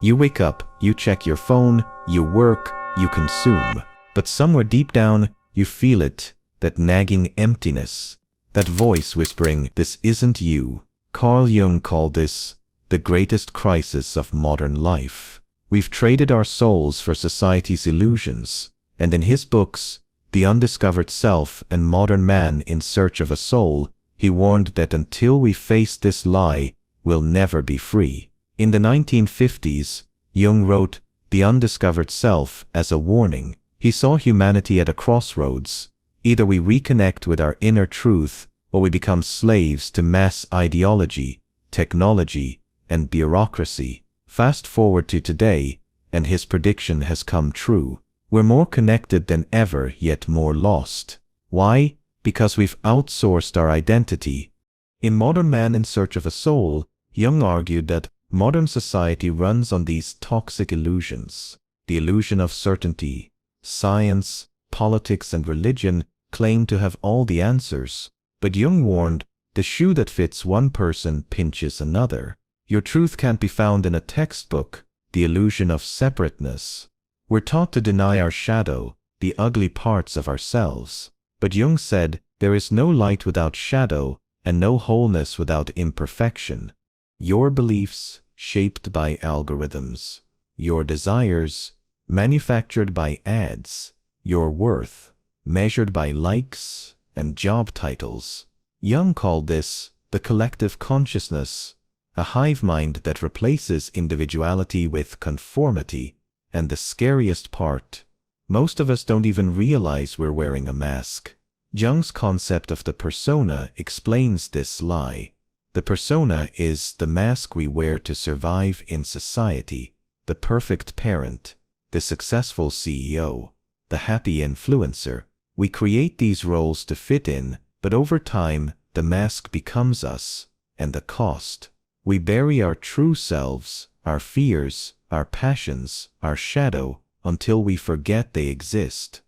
You wake up, you check your phone, you work, you consume. But somewhere deep down, you feel it, that nagging emptiness, that voice whispering, "This isn't you." Carl Jung called this the greatest crisis of modern life. We've traded our souls for society's illusions, and in his books, The Undiscovered Self and Modern Man in Search of a Soul, he warned that until we face this lie, we'll never be free. In the 1950s, Jung wrote The Undiscovered Self as a warning. He saw humanity at a crossroads. Either we reconnect with our inner truth, or we become slaves to mass ideology, technology, and bureaucracy. Fast forward to today, and his prediction has come true. We're more connected than ever, yet more lost. Why? Because we've outsourced our identity. In Modern Man in Search of a Soul, Jung argued that modern society runs on these toxic illusions. The illusion of certainty. Science, politics, and religion claim to have all the answers. But Jung warned, the shoe that fits one person pinches another. Your truth can't be found in a textbook, the illusion of separateness. We're taught to deny our shadow, the ugly parts of ourselves. But Jung said, there is no light without shadow, and no wholeness without imperfection. Your beliefs, shaped by algorithms. Your desires, manufactured by ads. Your worth, measured by likes and job titles. Jung called this the collective consciousness, a hive mind that replaces individuality with conformity. And the scariest part, most of us don't even realize we're wearing a mask. Jung's concept of the persona explains this lie. The persona is the mask we wear to survive in society. The perfect parent, the successful CEO, the happy influencer. We create these roles to fit in, but over time, the mask becomes us, and the cost. We bury our true selves, our fears, our passions, our shadow, until we forget they exist.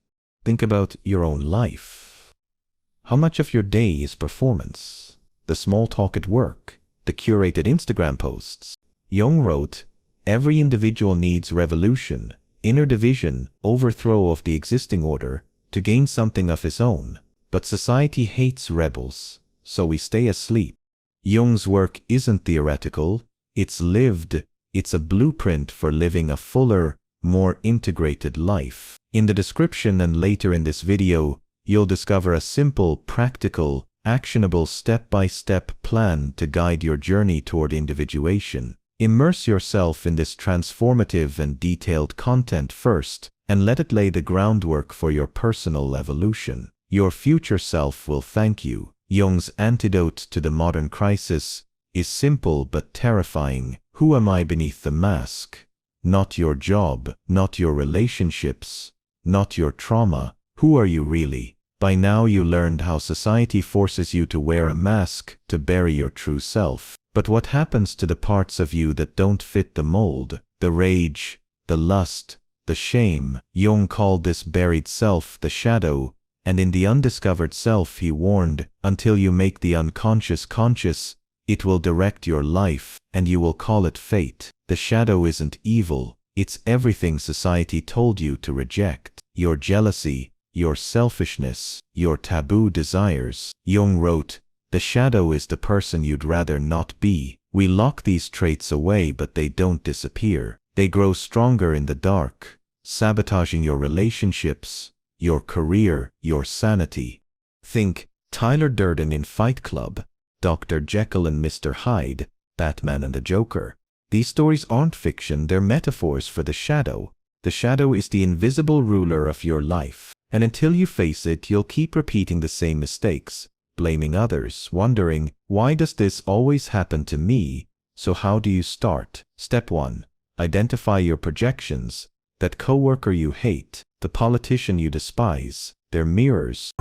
Think about your own life. How much of your day is performance? The small talk at work, the curated Instagram posts. Jung wrote, every individual needs revolution, inner division, overthrow of the existing order, to gain something of his own. But society hates rebels, so we stay asleep. Jung's work isn't theoretical, it's lived. It's a blueprint for living a fuller, more integrated life. In the description and later in this video, you'll discover a simple, practical, actionable step-by-step plan to guide your journey toward individuation. Immerse yourself in this transformative and detailed content first, and let it lay the groundwork for your personal evolution. Your future self will thank you. Jung's antidote to the modern crisis is simple but terrifying. Who am I beneath the mask? Not your job, not your relationships, not your trauma. Who are you really? By now you learned how society forces you to wear a mask to bury your true self. But what happens to the parts of you that don't fit the mold? The rage, the lust, the shame. Jung called this buried self the shadow, and in The Undiscovered Self he warned, until you make the unconscious conscious, it will direct your life, and you will call it fate. The shadow isn't evil, it's everything society told you to reject. Your jealousy, your selfishness, your taboo desires. Jung wrote, the shadow is the person you'd rather not be. We lock these traits away, but they don't disappear. They grow stronger in the dark, sabotaging your relationships, your career, your sanity. Think Tyler Durden in Fight Club, Dr. Jekyll and Mr. Hyde, Batman and the Joker. These stories aren't fiction, they're metaphors for the shadow. The shadow is the invisible ruler of your life, and until you face it, you'll keep repeating the same mistakes, blaming others, wondering, why does this always happen to me? So how do you start? Step 1. Identify your projections. That coworker you hate, the politician you despise, they're mirrors.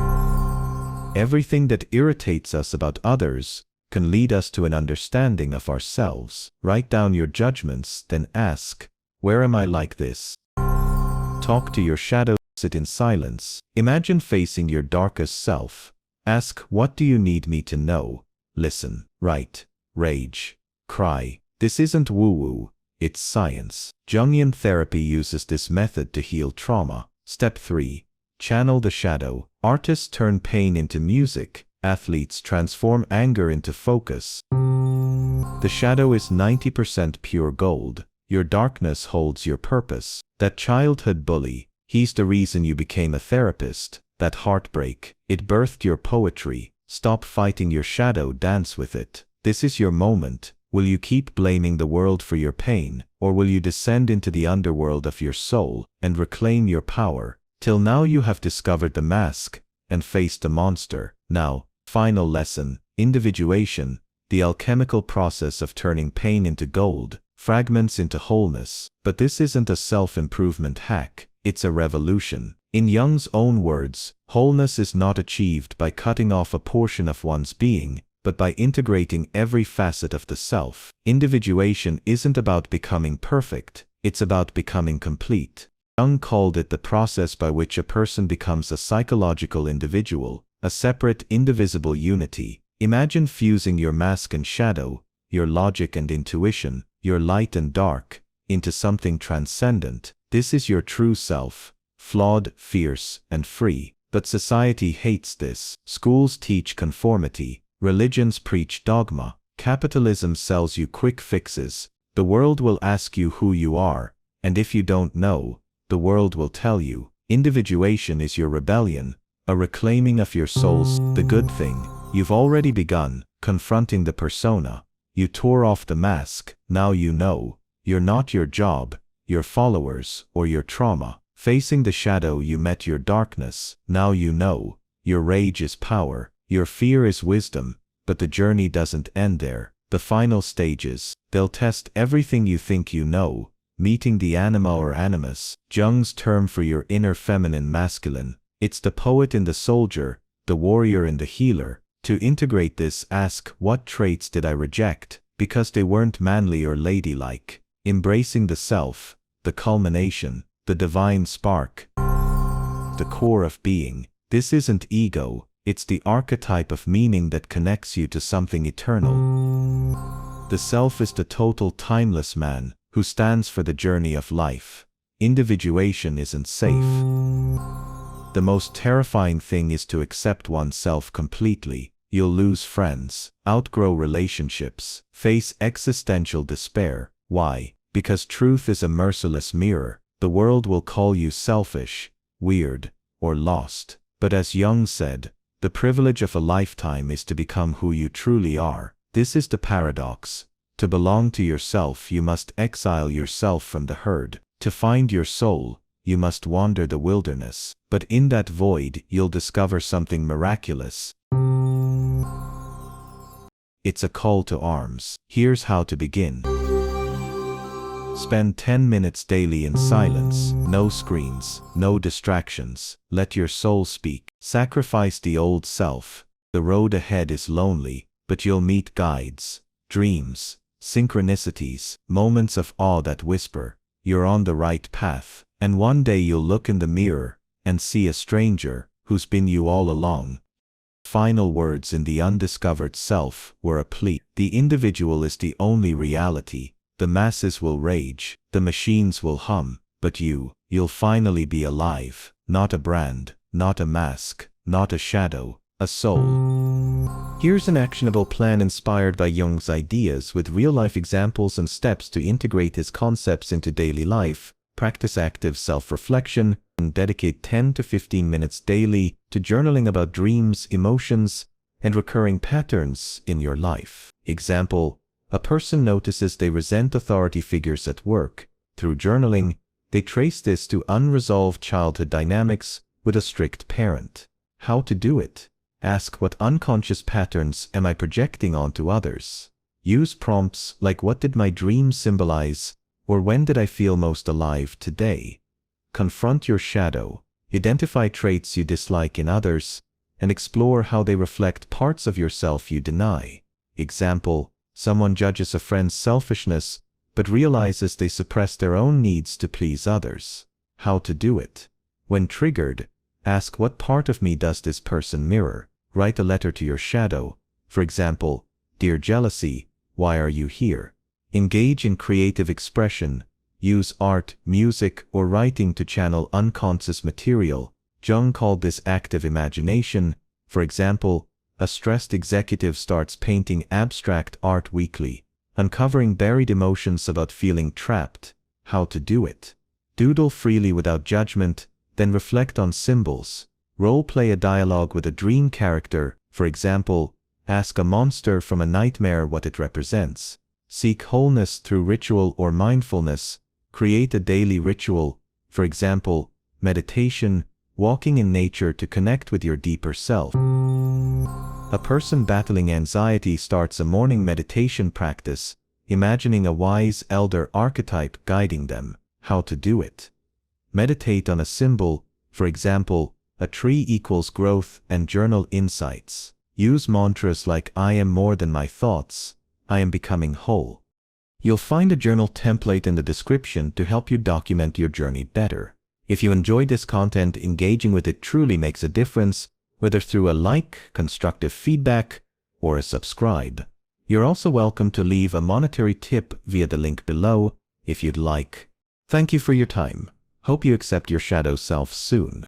Everything that irritates us about others can lead us to an understanding of ourselves. Write down your judgments, then ask, where am I like this? Talk to your shadow, sit in silence. Imagine facing your darkest self. Ask, what do you need me to know? Listen, write, rage, cry. This isn't woo-woo, it's science. Jungian therapy uses this method to heal trauma. Step 3. Channel the shadow. Artists turn pain into music. Athletes transform anger into focus. The shadow is 90% pure gold. Your darkness holds your purpose. That childhood bully, he's the reason you became a therapist. That heartbreak, it birthed your poetry. Stop fighting your shadow, dance with it. This is your moment. Will you keep blaming the world for your pain, or will you descend into the underworld of your soul and reclaim your power? Till now you have discovered the mask and faced the monster. Now, final lesson, individuation, the alchemical process of turning pain into gold, fragments into wholeness. But this isn't a self-improvement hack, it's a revolution. In Jung's own words, wholeness is not achieved by cutting off a portion of one's being, but by integrating every facet of the self. Individuation isn't about becoming perfect, it's about becoming complete. Jung called it the process by which a person becomes a psychological individual, a separate, indivisible unity. Imagine fusing your mask and shadow, your logic and intuition, your light and dark, into something transcendent. This is your true self, flawed, fierce, and free. But society hates this. Schools teach conformity, religions preach dogma, capitalism sells you quick fixes. The world will ask you who you are, and if you don't know, the world will tell you. Individuation is your rebellion, a reclaiming of your soul's the good thing. You've already begun, confronting the persona. You tore off the mask, now you know. You're not your job, your followers, or your trauma. Facing the shadow you met your darkness, now you know. Your rage is power, your fear is wisdom, but the journey doesn't end there. The final stages, they'll test everything you think you know, meeting the anima or animus, Jung's term for your inner feminine masculine. It's the poet in the soldier, the warrior in the healer. To integrate this, ask, what traits did I reject, because they weren't manly or ladylike? Embracing the self, the culmination, the divine spark, the core of being. This isn't ego, it's the archetype of meaning that connects you to something eternal. The self is the total timeless man, who stands for the journey of life. Individuation isn't safe. The most terrifying thing is to accept oneself completely. You'll lose friends, outgrow relationships, face existential despair. Why? Because truth is a merciless mirror. The world will call you selfish, weird, or lost. But as Jung said, the privilege of a lifetime is to become who you truly are. This is the paradox. To belong to yourself, you must exile yourself from the herd. To find your soul, you must wander the wilderness. But in that void, you'll discover something miraculous. It's a call to arms. Here's how to begin. Spend 10 minutes daily in silence. No screens, no distractions. Let your soul speak. Sacrifice the old self. The road ahead is lonely, but you'll meet guides, dreams, synchronicities, moments of awe that whisper, you're on the right path. And one day you'll look in the mirror and see a stranger who's been you all along. Final words in the Undiscovered Self were a plea. The individual is the only reality. The masses will rage, the machines will hum, but you'll finally be alive. Not a brand, not a mask, not a shadow, a soul. Here's an actionable plan inspired by Jung's ideas with real-life examples and steps to integrate his concepts into daily life. Practice active self-reflection and dedicate 10 to 15 minutes daily to journaling about dreams, emotions, and recurring patterns in your life. Example: a person notices they resent authority figures at work. Through journaling, they trace this to unresolved childhood dynamics with a strict parent. How to do it? Ask, what unconscious patterns am I projecting onto others? Use prompts like, what did my dreams symbolize? Or when did I feel most alive today? Confront your shadow, identify traits you dislike in others, and explore how they reflect parts of yourself you deny. Example: someone judges a friend's selfishness, but realizes they suppress their own needs to please others. How to do it? When triggered, ask, what part of me does this person mirror? Write a letter to your shadow. For example, dear jealousy, why are you here? Engage in creative expression. Use art, music, or writing to channel unconscious material. Jung called this active imagination. For example, a stressed executive starts painting abstract art weekly, uncovering buried emotions about feeling trapped. How to do it? Doodle freely without judgment, then reflect on symbols. Role-play a dialogue with a dream character. For example, ask a monster from a nightmare what it represents. Seek wholeness through ritual or mindfulness. Create a daily ritual. For example, meditation, walking in nature to connect with your deeper self. A person battling anxiety starts a morning meditation practice, imagining a wise elder archetype guiding them. How to do it? Meditate on a symbol. For example, a tree equals growth, and journal insights. Use mantras like I am more than my thoughts, I am becoming whole. You'll find a journal template in the description to help you document your journey better. If you enjoyed this content, engaging with it truly makes a difference, whether through a like, constructive feedback, or a subscribe. You're also welcome to leave a monetary tip via the link below if you'd like. Thank you for your time. Hope you accept your shadow self soon.